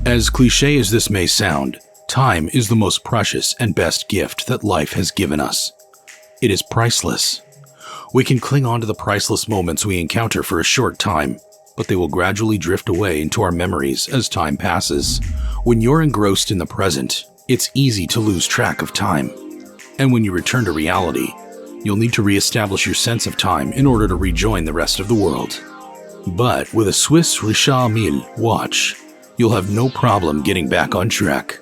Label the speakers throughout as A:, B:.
A: As cliché as this may sound, time is the most precious and best gift that life has given us. It is priceless. We can cling on to the priceless moments we encounter for a short time, but they will gradually drift away into our memories as time passes. When you're engrossed in the present, it's easy to lose track of time. And when you return to reality, you'll need to re-establish your sense of time in order to rejoin the rest of the world. But with a Swiss Richard Mille watch, you'll have no problem getting back on track.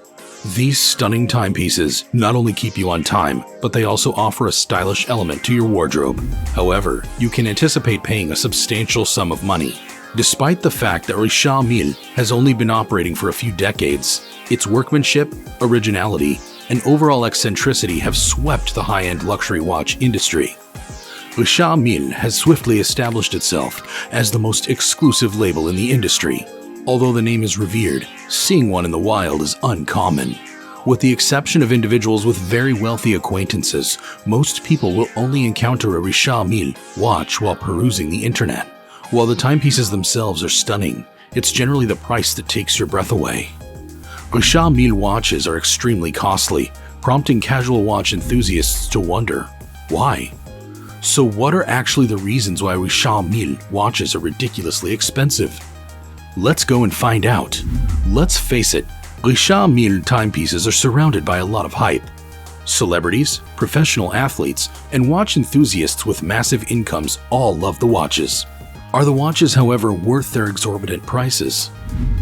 A: These stunning timepieces not only keep you on time, but they also offer a stylish element to your wardrobe. However, you can anticipate paying a substantial sum of money. Despite the fact that Richard Mille has only been operating for a few decades, its workmanship, originality, and overall eccentricity have swept the high-end luxury watch industry. Richard Mille has swiftly established itself as the most exclusive label in the industry. Although the name is revered, seeing one in the wild is uncommon. With the exception of individuals with very wealthy acquaintances, most people will only encounter a Richard Mille watch while perusing the internet. While the timepieces themselves are stunning, it's generally the price that takes your breath away. Richard Mille watches are extremely costly, prompting casual watch enthusiasts to wonder, why? So what are actually the reasons why Richard Mille watches are ridiculously expensive? Let's go and find out. Let's face it, Richard Mille timepieces are surrounded by a lot of hype. Celebrities, professional athletes, and watch enthusiasts with massive incomes all love the watches. Are the watches, however, worth their exorbitant prices?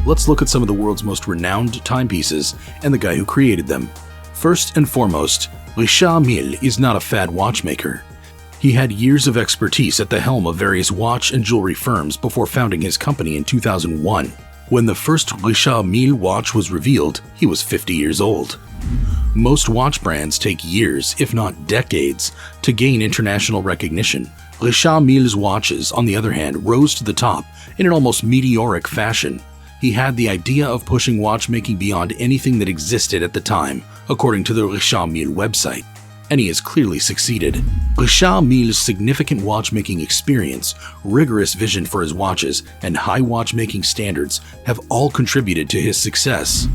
A: Let's look at some of the world's most renowned timepieces and the guy who created them. First and foremost, Richard Mille is not a fad watchmaker. He had years of expertise at the helm of various watch and jewelry firms before founding his company in 2001. When the first Richard Mille watch was revealed, he was 50 years old. Most watch brands take years, if not decades, to gain international recognition. Richard Mille's watches, on the other hand, rose to the top in an almost meteoric fashion. He had the idea of pushing watchmaking beyond anything that existed at the time, according to the Richard Mille website. And he has clearly succeeded. Richard Mille's significant watchmaking experience, rigorous vision for his watches, and high watchmaking standards have all contributed to his success.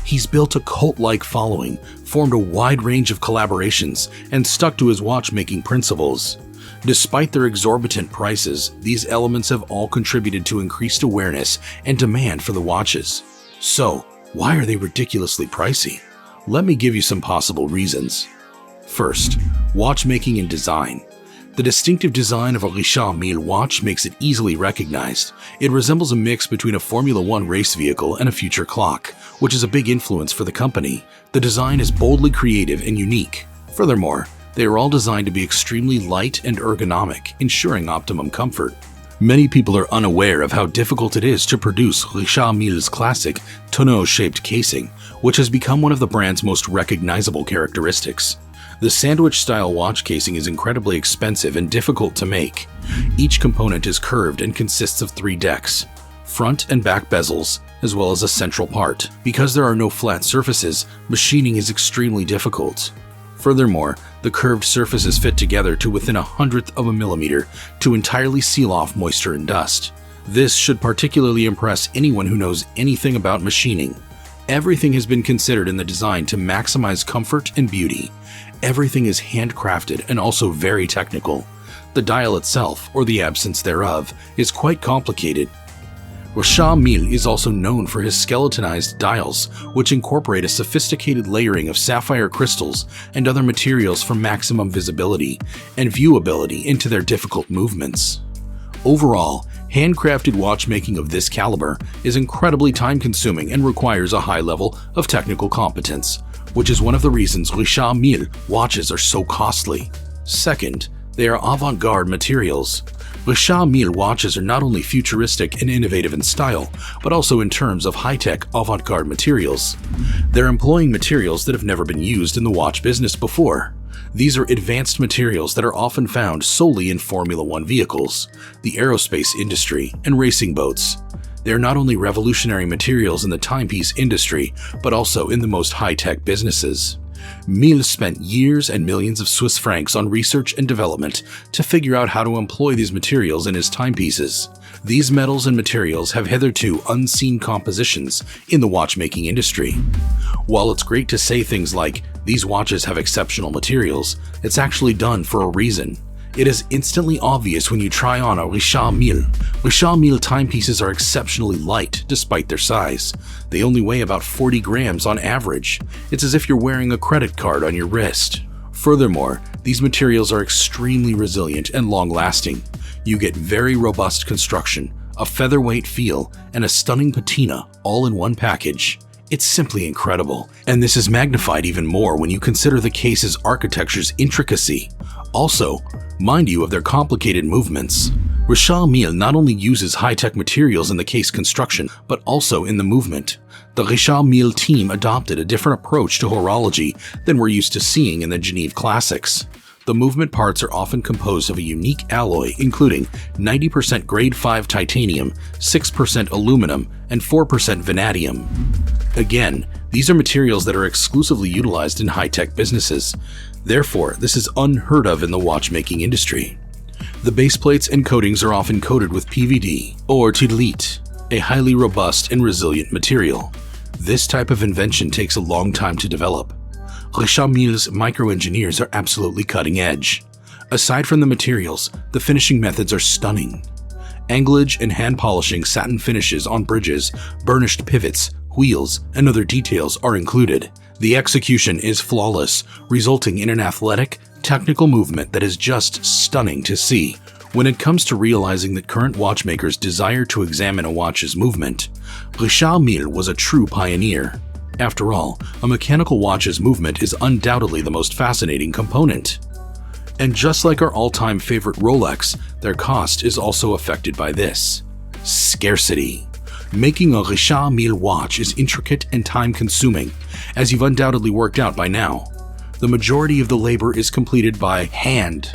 A: He's built a cult-like following, formed a wide range of collaborations, and stuck to his watchmaking principles. Despite their exorbitant prices, these elements have all contributed to increased awareness and demand for the watches. So, why are they ridiculously pricey? Let me give you some possible reasons. First, watchmaking and design. The distinctive design of a Richard Mille watch makes it easily recognized. It resembles a mix between a Formula One race vehicle and a future clock, which is a big influence for the company. The design is boldly creative and unique. Furthermore, they are all designed to be extremely light and ergonomic, ensuring optimum comfort. Many people are unaware of how difficult it is to produce Richard Mille's classic tonneau-shaped casing, which has become one of the brand's most recognizable characteristics. The sandwich-style watch casing is incredibly expensive and difficult to make. Each component is curved and consists of 3 decks, front and back bezels, as well as a central part. Because there are no flat surfaces, machining is extremely difficult. Furthermore, the curved surfaces fit together to within 1/100th of a millimeter to entirely seal off moisture and dust. This should particularly impress anyone who knows anything about machining. Everything has been considered in the design to maximize comfort and beauty. Everything is handcrafted and also very technical. The dial itself, or the absence thereof, is quite complicated. Richard Mille is also known for his skeletonized dials, which incorporate a sophisticated layering of sapphire crystals and other materials for maximum visibility and viewability into their difficult movements. Overall, handcrafted watchmaking of this caliber is incredibly time-consuming and requires a high level of technical competence, which is one of the reasons Richard Mille watches are so costly. Second, they are avant-garde materials. Richard Mille watches are not only futuristic and innovative in style, but also in terms of high-tech avant-garde materials. They're employing materials that have never been used in the watch business before. These are advanced materials that are often found solely in Formula One vehicles, the aerospace industry, and racing boats. They are not only revolutionary materials in the timepiece industry, but also in the most high-tech businesses. Mille spent years and millions of Swiss francs on research and development to figure out how to employ these materials in his timepieces. These metals and materials have hitherto unseen compositions in the watchmaking industry. While it's great to say things like, "These watches have exceptional materials," it's actually done for a reason. It is instantly obvious when you try on a Richard Mille. Richard Mille timepieces are exceptionally light despite their size. They only weigh about 40 grams on average. It's as if you're wearing a credit card on your wrist. Furthermore, these materials are extremely resilient and long-lasting. You get very robust construction, a featherweight feel, and a stunning patina all in one package. It's simply incredible, and this is magnified even more when you consider the case's architecture's intricacy. Also, mind you of their complicated movements. Richard Mille not only uses high-tech materials in the case construction, but also in the movement. The Richard Mille team adopted a different approach to horology than we're used to seeing in the Genève classics. The movement parts are often composed of a unique alloy including 90% grade 5 titanium, 6% aluminum, and 4% vanadium. Again, these are materials that are exclusively utilized in high-tech businesses. Therefore, this is unheard of in the watchmaking industry. The base plates and coatings are often coated with PVD or titellite, a highly robust and resilient material. This type of invention takes a long time to develop. Richard Mille's micro-engineers are absolutely cutting edge. Aside from the materials, the finishing methods are stunning. Anglage and hand polishing satin finishes on bridges, burnished pivots, wheels, and other details are included. The execution is flawless, resulting in an athletic, technical movement that is just stunning to see. When it comes to realizing that current watchmakers desire to examine a watch's movement, Richard Mille was a true pioneer. After all, a mechanical watch's movement is undoubtedly the most fascinating component. And just like our all-time favorite Rolex, their cost is also affected by this: scarcity. Making a Richard Mille watch is intricate and time-consuming, as you've undoubtedly worked out by now. The majority of the labor is completed by hand.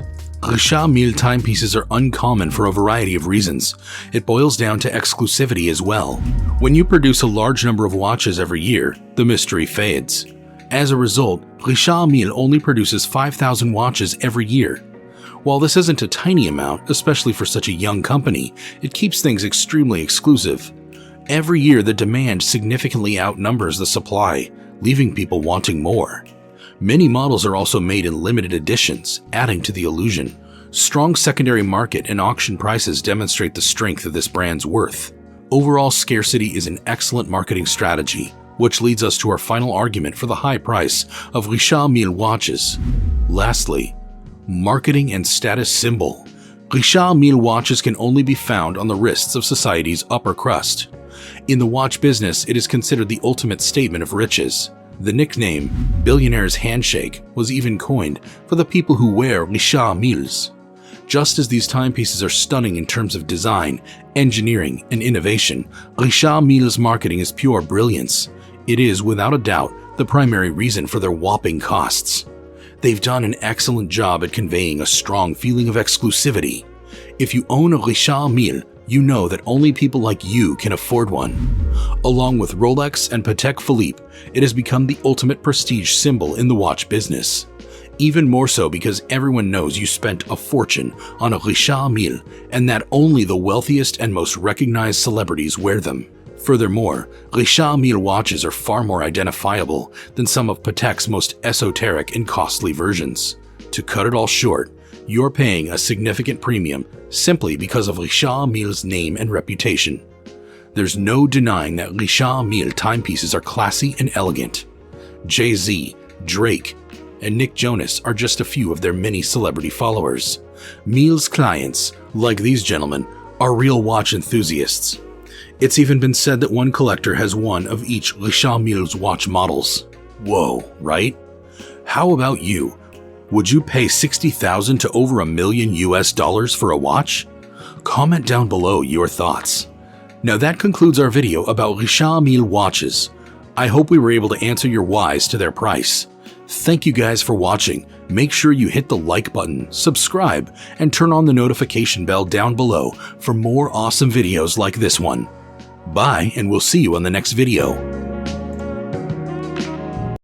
A: Richard Mille timepieces are uncommon for a variety of reasons. It boils down to exclusivity as well. When you produce a large number of watches every year, the mystery fades. As a result, Richard Mille only produces 5,000 watches every year. While this isn't a tiny amount, especially for such a young company, it keeps things extremely exclusive. Every year, the demand significantly outnumbers the supply, leaving people wanting more. Many models are also made in limited editions, adding to the illusion. Strong secondary market and auction prices demonstrate the strength of this brand's worth. Overall scarcity is an excellent marketing strategy, which leads us to our final argument for the high price of Richard Mille watches. Lastly, marketing and status symbol. Richard Mille watches can only be found on the wrists of society's upper crust. In the watch business, it is considered the ultimate statement of riches. The nickname, billionaire's handshake, was even coined for the people who wear Richard Milles. Just as these timepieces are stunning in terms of design, engineering, and innovation, Richard Mille's marketing is pure brilliance. It is, without a doubt, the primary reason for their whopping costs. They've done an excellent job at conveying a strong feeling of exclusivity. If you own a Richard Mille, you know that only people like you can afford one. Along with Rolex and Patek Philippe, it has become the ultimate prestige symbol in the watch business. Even more so because everyone knows you spent a fortune on a Richard Mille and that only the wealthiest and most recognized celebrities wear them. Furthermore, Richard Mille watches are far more identifiable than some of Patek's most esoteric and costly versions. To cut it all short, you're paying a significant premium simply because of Richard Mille's name and reputation. There's no denying that Richard Mille timepieces are classy and elegant. Jay-Z, Drake, and Nick Jonas are just a few of their many celebrity followers. Mille's clients, like these gentlemen, are real watch enthusiasts. It's even been said that one collector has one of each Richard Mille's watch models. Whoa, right? How about you? Would you pay $60,000 to over $1 million for a watch? Comment down below your thoughts. Now that concludes our video about Richard Mille watches. I hope we were able to answer your whys to their price. Thank you guys for watching. Make sure you hit the like button, subscribe, and turn on the notification bell down below for more awesome videos like this one. Bye, and we'll see you on the next video.